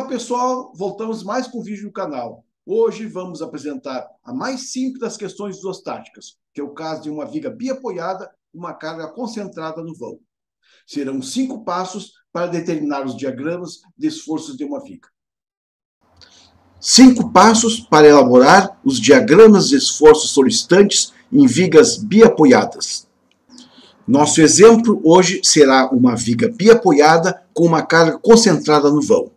Olá pessoal, voltamos mais com um vídeo no canal. Hoje vamos apresentar a mais simples das questões isostáticas, que é o caso de uma viga biapoiada, uma carga concentrada no vão. Serão 5 passos para determinar os diagramas de esforços de uma viga. 5 passos para elaborar os diagramas de esforços solicitantes em vigas biapoiadas. Nosso exemplo hoje será uma viga biapoiada com uma carga concentrada no vão.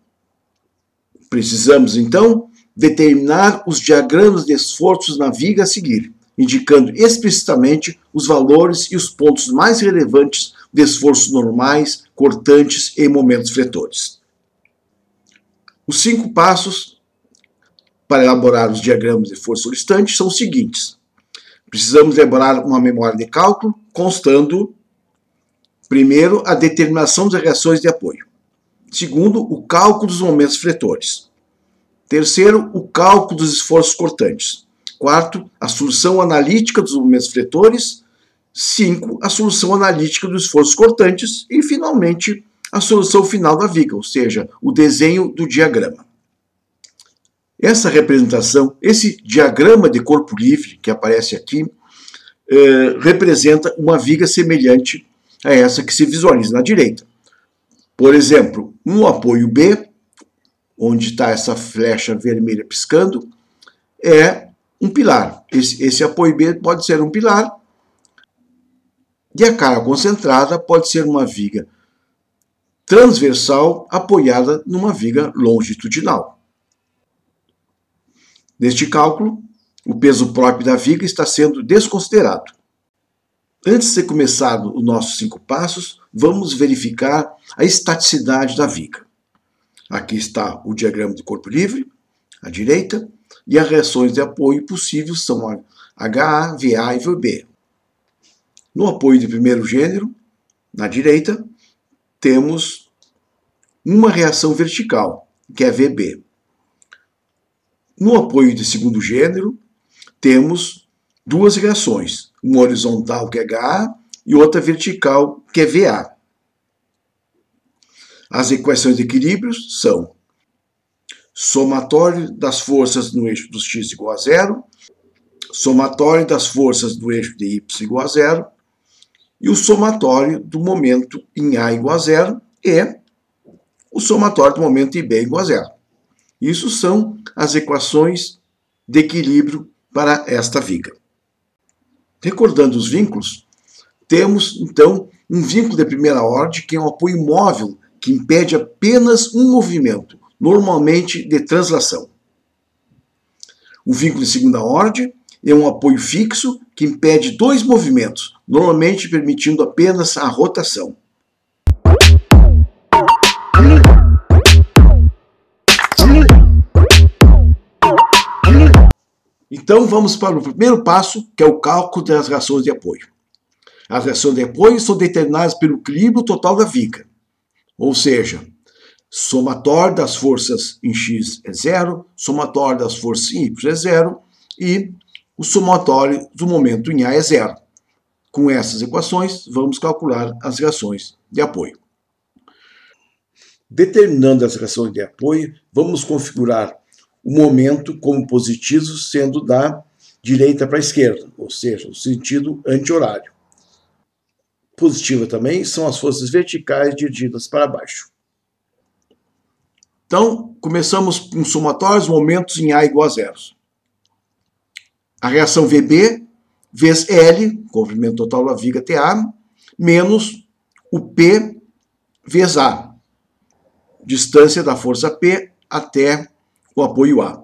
Precisamos, então, determinar os diagramas de esforços na viga a seguir, indicando explicitamente os valores e os pontos mais relevantes de esforços normais, cortantes e momentos fletores. Os 5 passos para elaborar os diagramas de esforço solicitante são os seguintes. Precisamos elaborar uma memória de cálculo, constando, primeiro, a determinação das reações de apoio. Segundo, o cálculo dos momentos fletores. Terceiro, o cálculo dos esforços cortantes. Quarto, a solução analítica dos momentos fletores. 5, a solução analítica dos esforços cortantes. E, finalmente, a solução final da viga, ou seja, o desenho do diagrama. Essa representação, esse diagrama de corpo livre que aparece aqui, representa uma viga semelhante a essa que se visualiza na direita. Por exemplo, um apoio B, onde está essa flecha vermelha piscando, é um pilar. Esse apoio B pode ser um pilar, e a carga concentrada pode ser uma viga transversal apoiada numa viga longitudinal. Neste cálculo, o peso próprio da viga está sendo desconsiderado. Antes de ser começado os nossos 5 passos, vamos verificar a estaticidade da viga. Aqui está o diagrama de corpo livre, à direita, e as reações de apoio possíveis são a HA, VA e VB. No apoio de primeiro gênero, na direita, temos uma reação vertical, que é VB. No apoio de segundo gênero, temos 2 reações, uma horizontal, que é HA, e outra vertical, que é VA. As equações de equilíbrio são somatório das forças no eixo dos x igual a 0, somatório das forças do eixo de y igual a 0, e o somatório do momento em A igual a 0 e o somatório do momento em B igual a 0. Isso são as equações de equilíbrio para esta viga. Recordando os vínculos, temos, então, um vínculo de primeira ordem, que é um apoio móvel, que impede apenas um movimento, normalmente de translação. O vínculo de segunda ordem é um apoio fixo, que impede 2 movimentos, normalmente permitindo apenas a rotação. Então vamos para o primeiro passo, que é o cálculo das reações de apoio. As reações de apoio são determinadas pelo equilíbrio total da viga, ou seja, somatório das forças em x é 0, somatório das forças em y é 0 e o somatório do momento em A é 0. Com essas equações, vamos calcular as reações de apoio. Determinando as reações de apoio, vamos configurar o momento como positivo, sendo da direita para a esquerda, ou seja, no sentido anti-horário. Positiva também são as forças verticais dirigidas para baixo. Então, começamos com somatórios momentos em A igual a 0. A reação VB vezes L, comprimento total da viga TA, menos o P vezes A, distância da força P até o apoio A.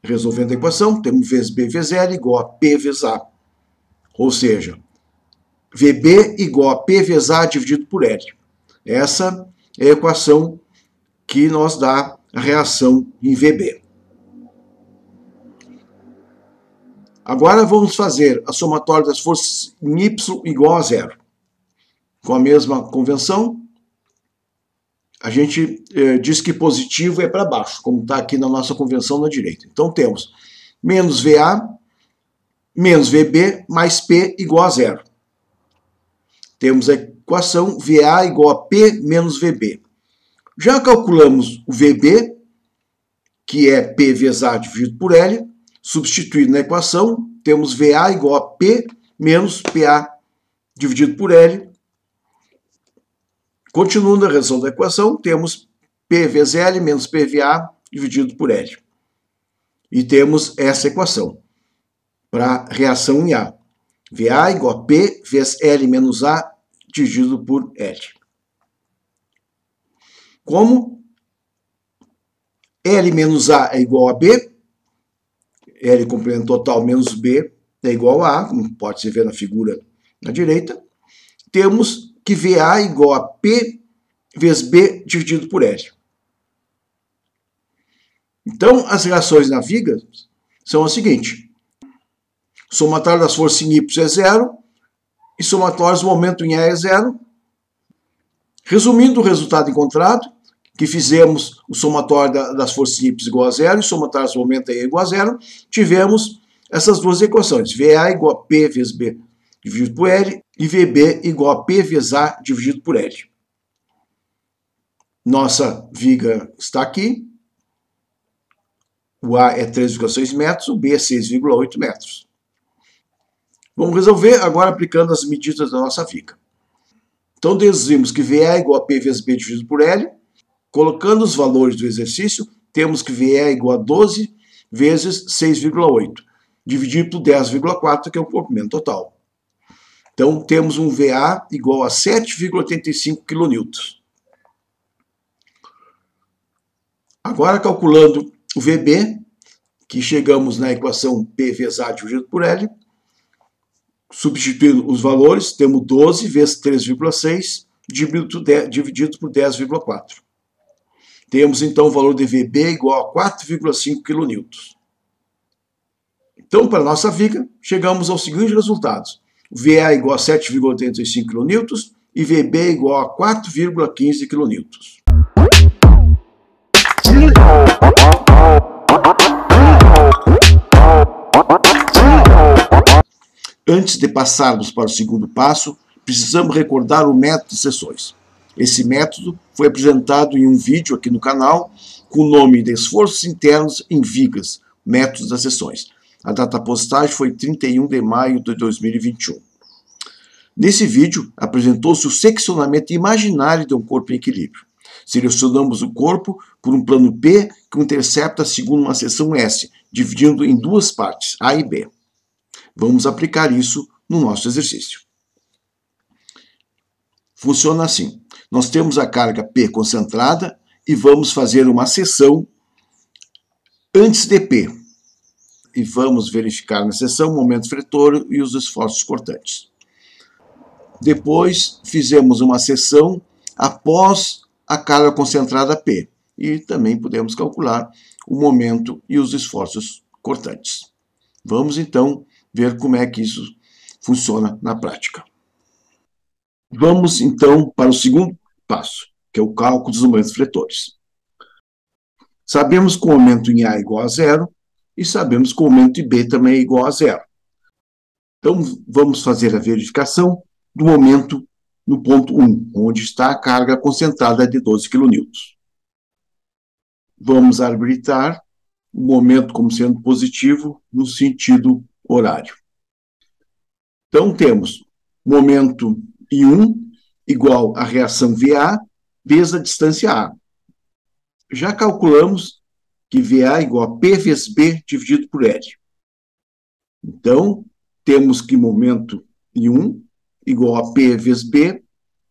Resolvendo a equação, temos vezes B vezes L igual a P vezes A. Ou seja, VB igual a P vezes A dividido por L. Essa é a equação que nos dá a reação em VB. Agora vamos fazer a somatória das forças em Y igual a 0. Com a mesma convenção, a gente diz que positivo é para baixo, como está aqui na nossa convenção na direita. Então temos menos VA, menos VB, mais P igual a 0. Temos a equação VA igual a P menos VB. Já calculamos o VB, que é P vezes A dividido por L. Substituindo na equação, temos VA igual a P menos PA dividido por L. Continuando a resolução da equação, temos P vezes L menos PVA dividido por L. E temos essa equação para reação em A. VA igual a P vezes L menos A dividido por L. Como L menos A é igual a B, L complemento total menos B é igual a A, como pode se ver na figura na direita, temos que VA é igual a P vezes B dividido por L. Então, as reações na viga são as seguintes. Somatório das forças em Y é zero e somatório do momento em A é zero. Resumindo o resultado encontrado, que fizemos o somatório das forças em Y igual a zero e o somatório do momento em A igual a zero, tivemos essas duas equações. VA igual a P vezes B dividido por L e VB igual a P vezes A dividido por L. Nossa viga está aqui. O A é 3,6 metros, o B é 6,8 metros. Vamos resolver agora aplicando as medidas da nossa viga. Então, deduzimos que VA é igual a P vezes B dividido por L. Colocando os valores do exercício, temos que VA é igual a 12 vezes 6,8, dividido por 10,4, que é o comprimento total. Então, temos um VA igual a 7,85 kN. Agora, calculando o VB, que chegamos na equação P vezes A dividido por L, substituindo os valores, temos 12 vezes 3,6 dividido por 10,4. Temos, então, o valor de VB igual a 4,5 kN. Então, para a nossa viga, chegamos aos seguintes resultados. VA igual a 7,85 kN e VB igual a 4,15 kN. Antes de passarmos para o segundo passo, precisamos recordar o método de seções. Esse método foi apresentado em um vídeo aqui no canal com o nome de Esforços Internos em Vigas, Métodos das Seções. A data postagem foi 31 de maio de 2021. Nesse vídeo, apresentou-se o seccionamento imaginário de um corpo em equilíbrio. Selecionamos o corpo por um plano P que o intercepta segundo uma seção S, dividindo em duas partes, A e B. Vamos aplicar isso no nosso exercício. Funciona assim. Nós temos a carga P concentrada e vamos fazer uma seção antes de P. E vamos verificar na seção o momento fretório e os esforços cortantes. Depois, fizemos uma seção após a carga concentrada P. E também podemos calcular o momento e os esforços cortantes. Vamos, então, ver como é que isso funciona na prática. Vamos, então, para o segundo passo, que é o cálculo dos momentos fretores. Sabemos que o momento em A é igual a zero e sabemos que o momento em B também é igual a zero. Então, vamos fazer a verificação do momento no ponto 1, onde está a carga concentrada de 12 kN. Vamos arbitrar o momento como sendo positivo no sentido horário. Então, temos momento I1 igual a reação VA vezes a distância A. Já calculamos que VA é igual a P vezes B dividido por L. Então, temos que momento I1 igual a P vezes B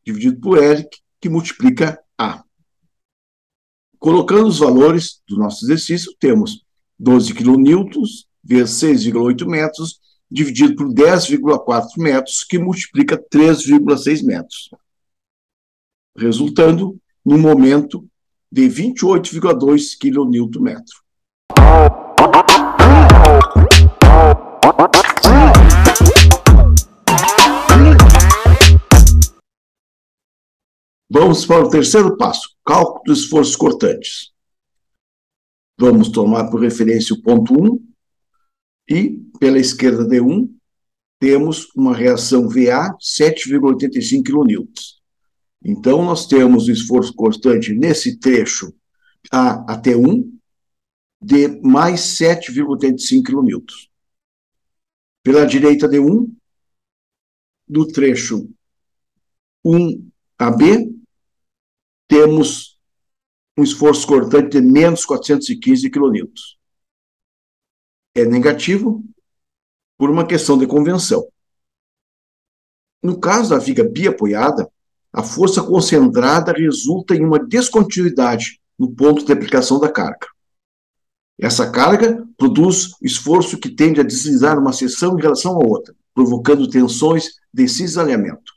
dividido por L, que multiplica A. Colocando os valores do nosso exercício, temos 12 kN vezes 6,8 metros dividido por 10,4 metros, que multiplica 3,6 metros. Resultando num momento de 28,2 kN. Vamos para o terceiro passo, cálculo dos esforços cortantes. Vamos tomar por referência o ponto 1 e, pela esquerda de 1, temos uma reação VA 7,85 kN. Então, nós temos o esforço constante nesse trecho A até 1 de mais 7,85 kN. Pela direita de 1, do trecho 1AB, temos um esforço cortante de menos 415 kN. É negativo por uma questão de convenção. No caso da viga biapoiada, a força concentrada resulta em uma descontinuidade no ponto de aplicação da carga. Essa carga produz esforço que tende a deslizar uma seção em relação à outra, provocando tensões de cisalhamento.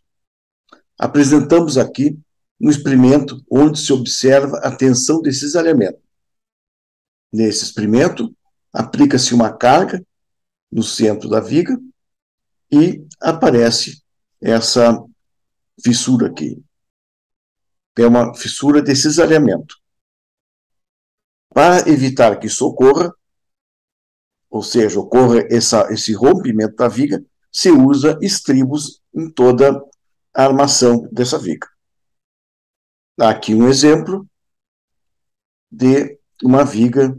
Apresentamos aqui um experimento onde se observa a tensão de cisalhamento. Nesse experimento, aplica-se uma carga no centro da viga e aparece essa fissura aqui. É uma fissura de cisalhamento. Para evitar que isso ocorra, ou seja, ocorra esse rompimento da viga, se usa estribos em toda a armação dessa viga. Aqui um exemplo de uma viga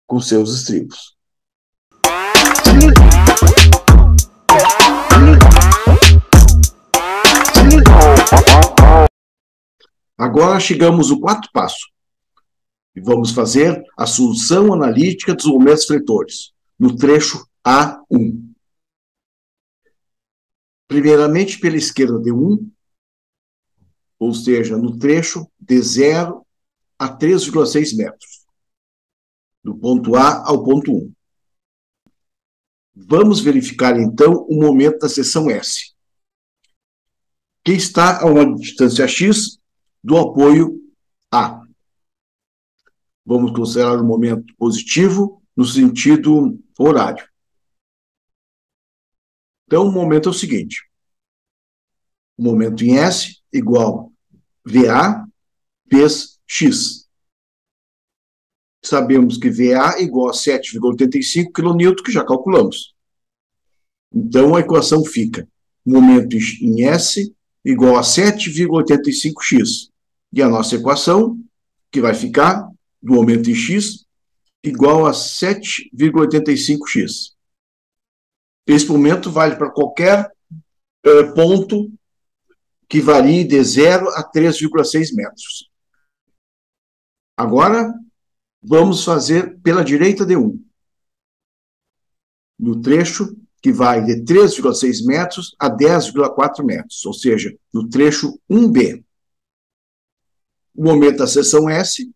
com seus estribos. Agora chegamos ao quarto passo. E vamos fazer a solução analítica dos momentos fletores, no trecho A1. Primeiramente, pela esquerda de 1, ou seja, no trecho de 0 a 3,6 metros, do ponto A ao ponto 1. Vamos verificar, então, o momento da seção S, que está a uma distância x do apoio A. Vamos considerar o momento positivo no sentido horário. Então, o momento é o seguinte. O momento em S igual VA vezes X. Sabemos que VA igual a 7,85 kN, que já calculamos. Então, a equação fica momento em S igual a 7,85x. E a nossa equação, que vai ficar do momento em x, igual a 7,85x. Esse momento vale para qualquer ponto que varie de 0 a 3,6 metros. Agora, vamos fazer pela direita de 1. No trecho que vai de 3,6 metros a 10,4 metros, ou seja, no trecho 1B. O momento da seção S,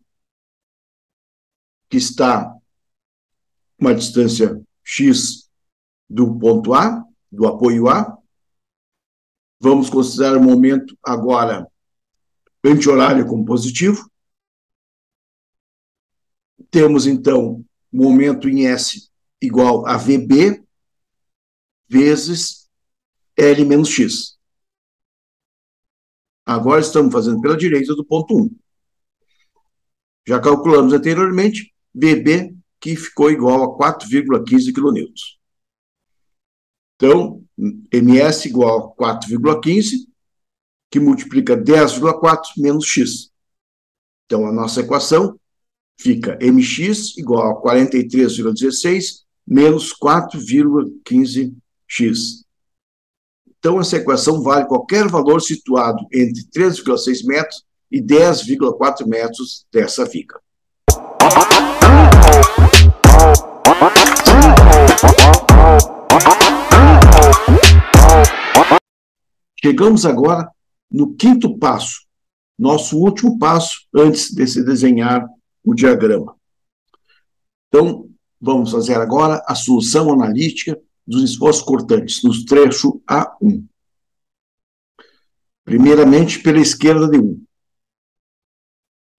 que está uma distância x do ponto A, do apoio A. Vamos considerar o momento agora anti-horário como positivo. Temos, então, momento em S igual a VB vezes L menos X. Agora estamos fazendo pela direita do ponto 1. Já calculamos anteriormente VB, que ficou igual a 4,15 kN. Então, MS igual a 4,15, que multiplica 10,4 menos X. Então, a nossa equação fica MX igual a 43,16 menos 4,15x. Então, essa equação vale qualquer valor situado entre 3,6 metros e 10,4 metros dessa viga. Chegamos agora no quinto passo, nosso último passo antes de se desenhar o diagrama. Então, vamos fazer agora a solução analítica dos esforços cortantes, nos trechos A1. Primeiramente, pela esquerda de 1.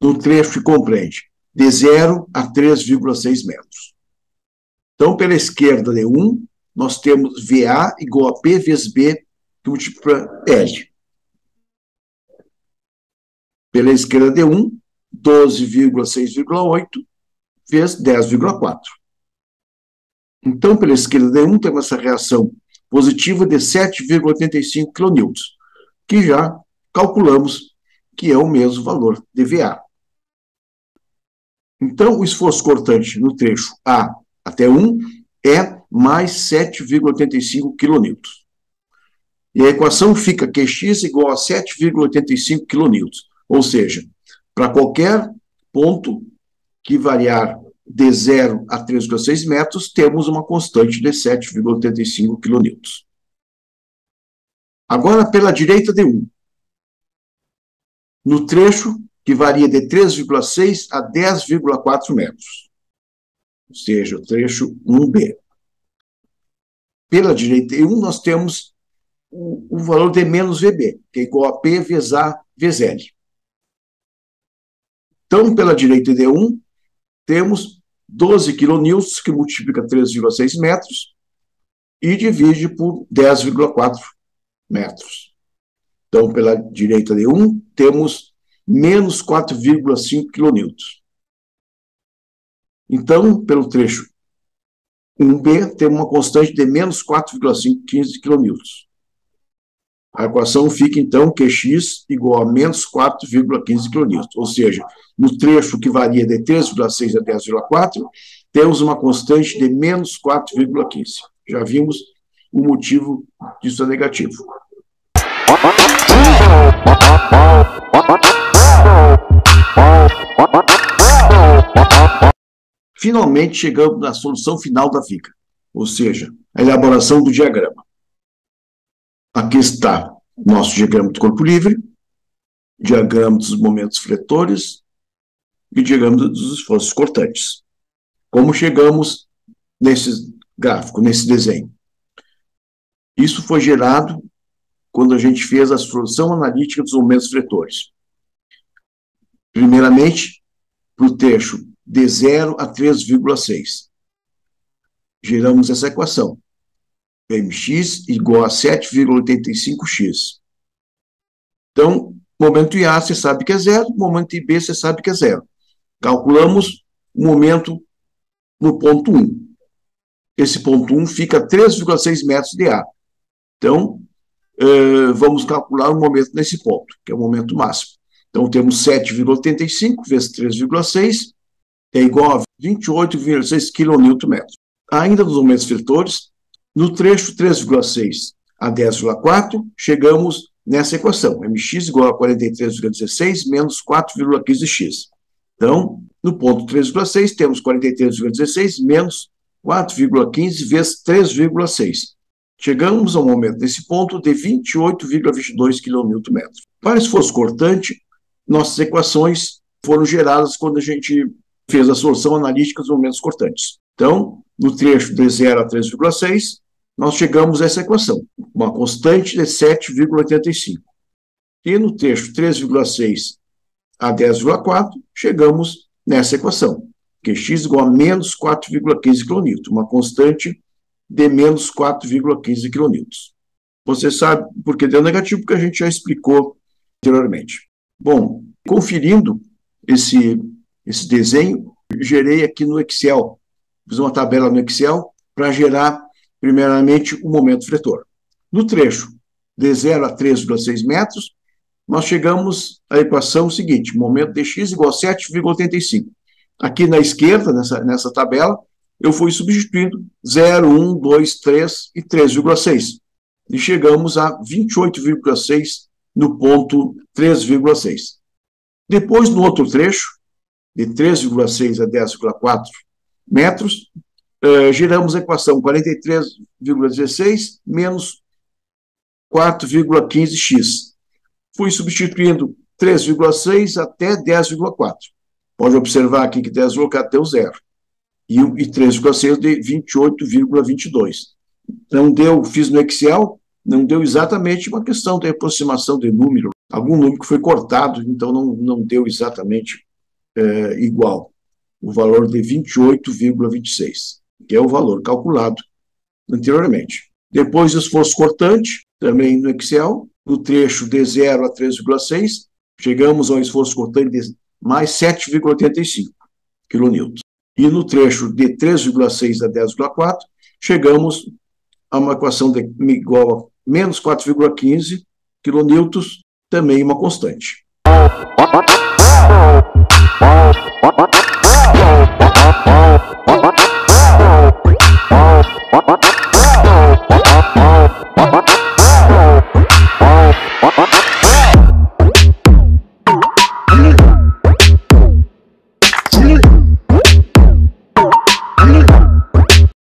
No trecho que compreende de 0 a 3,6 metros. Então, pela esquerda de 1, nós temos VA igual a P vezes B, que multiplica L. Pela esquerda de 1, 12,6,8 vezes 10,4. Então, pela esquerda de 1, temos essa reação positiva de 7,85 kN, que já calculamos que é o mesmo valor dVA. Então, o esforço cortante no trecho A até 1 é mais 7,85 kN. E a equação fica Qx igual a 7,85 kN. Ou seja, para qualquer ponto que variar de 0 a 3,6 metros, temos uma constante de 7,85 kN. Agora, pela direita de 1. No trecho que varia de 3,6 a 10,4 metros. Ou seja, o trecho 1B. Pela direita de 1, nós temos o valor de menos VB, que é igual a P vezes A vezes L. Então, pela direita de 1, temos 12 kN, que multiplica 3,6 metros, e divide por 10,4 metros. Então, pela direita de 1, temos menos 4,5 kN. Então, pelo trecho 1B, temos uma constante de menos 4,15 kN. A equação fica, então, Qx igual a menos 4,15 kN. Ou seja, no trecho que varia de 3,6 a 10,4, temos uma constante de menos 4,15. Já vimos o motivo disso é negativo. Finalmente, chegamos na solução final da viga, ou seja, a elaboração do diagrama. Aqui está nosso diagrama do corpo livre, diagrama dos momentos fletores e diagrama dos esforços cortantes. Como chegamos nesse gráfico, nesse desenho? Isso foi gerado quando a gente fez a solução analítica dos momentos fletores. Primeiramente, para o trecho de 0 a 3,6. Geramos essa equação. Mx igual a 7,85x. Então, momento IA você sabe que é 0, momento IB você sabe que é 0. Calculamos o momento no ponto 1. Esse ponto 1 fica a 3,6 metros de A. Então, vamos calcular o momento nesse ponto, que é o momento máximo. Então, temos 7,85 vezes 3,6 é igual a 28,6 kN. Ainda nos momentos fletores, no trecho 3,6 a 10,4, chegamos nessa equação. Mx igual a 43,16 menos 4,15x. Então, no ponto 3,6, temos 43,16 menos 4,15 vezes 3,6. Chegamos ao momento desse ponto de 28,22 kN. Para esforço cortante, nossas equações foram geradas quando a gente fez a solução analítica dos momentos cortantes. Então, no trecho de 0 a 3,6, nós chegamos a essa equação, uma constante de 7,85. E no trecho 3,6 a 10,4, chegamos nessa equação, que é x igual a menos 4,15 kN, uma constante de menos 4,15 kN. Você sabe por que deu negativo, porque a gente já explicou anteriormente. Bom, conferindo esse desenho, gerei aqui no Excel, fiz uma tabela no Excel para gerar, primeiramente, o momento fletor. No trecho de 0 a 3,6 metros, nós chegamos à equação seguinte, momento de x igual a 7,85. Aqui na esquerda, nessa tabela, eu fui substituindo 0, 1, 2, 3 e 3,6. E chegamos a 28,6 no ponto 3,6. Depois, no outro trecho, de 3,6 a 10,4 metros, geramos a equação 43,16 menos 4,15x. Fui substituindo 3,6 até 10,4. Pode observar aqui que 10,4 deu 0. E 3,6 de 28,22. Não deu, fiz no Excel, não deu exatamente uma questão de aproximação de número. Algum número que foi cortado, então não deu exatamente igual. O valor de 28,26, que é o valor calculado anteriormente. Depois, esforço cortante, também no Excel, no trecho de 0 a 3,6, chegamos ao esforço cortante de mais 7,85 kN. E no trecho de 3,6 a 10,4, chegamos a uma equação igual a menos 4,15 kN também uma constante.